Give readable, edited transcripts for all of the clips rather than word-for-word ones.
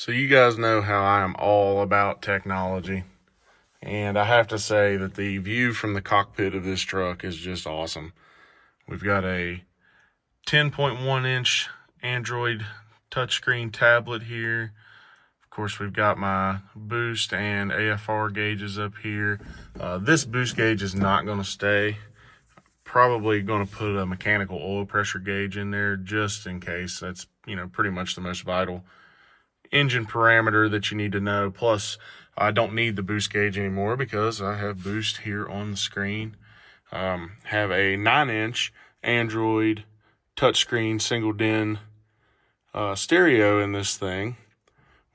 So you guys know how I am all about technology. And I have to say that the view from the cockpit of this truck is just awesome. We've got a 10.1-inch Android touchscreen tablet here. Of course, we've got my boost and AFR gauges up here. This boost gauge is not going to stay. Probably going to put a mechanical oil pressure gauge in there just in case. That's, pretty much the most vital engine parameter that you need to know. Plus, I don't need the boost gauge anymore because I have boost here on the screen. Have a 9-inch Android touchscreen single DIN stereo in this thing,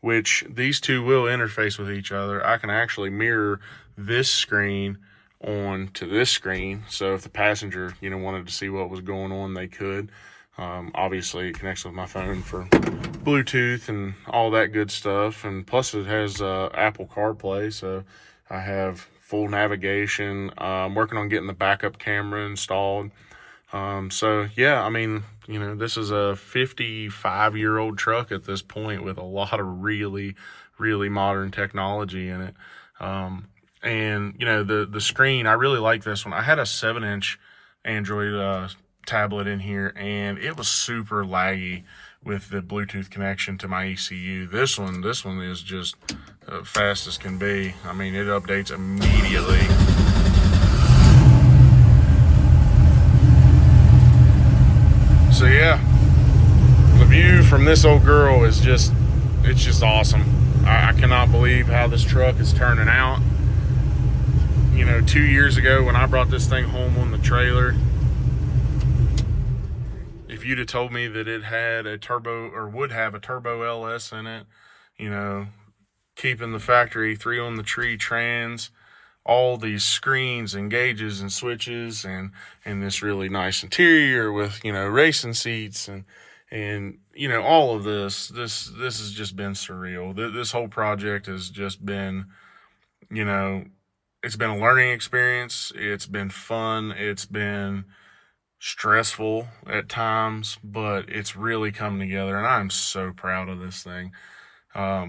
which these two will interface with each other. I can actually mirror this screen on to this screen, so if the passenger wanted to see what was going on, they could. Obviously it connects with my phone for Bluetooth and all that good stuff, and plus it has Apple CarPlay, so I have full navigation. I'm working on getting the backup camera installed. So yeah, I mean, this is a 55-year-old truck at this point with a lot of really, really modern technology in it. And the screen, I really like this one. I had a 7-inch Android tablet in here, and it was super laggy with the Bluetooth connection to my ECU. This one is just fast as can be. I mean, it updates immediately. So yeah, the view from this old girl is just awesome. I cannot believe how this truck is turning out. 2 years ago when I brought this thing home on the trailer, if you'd have told me that it had a turbo or would have a Turbo LS in it, keeping the factory 3 on the tree trans, all these screens and gauges and switches, and this really nice interior with racing seats and all of this has just been surreal. This whole project has just been, it's been a learning experience. It's been fun. It's been stressful at times, but it's really come together, and I'm so proud of this thing. I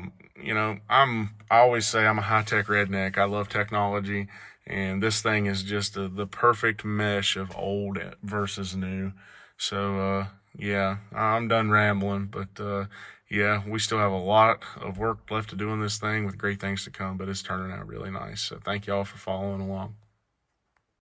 always say I'm a high-tech redneck. I love technology, and this thing is just the perfect mesh of old versus new. So, yeah, I'm done rambling, but, yeah, we still have a lot of work left to do on this thing with great things to come, but it's turning out really nice. So thank y'all for following along.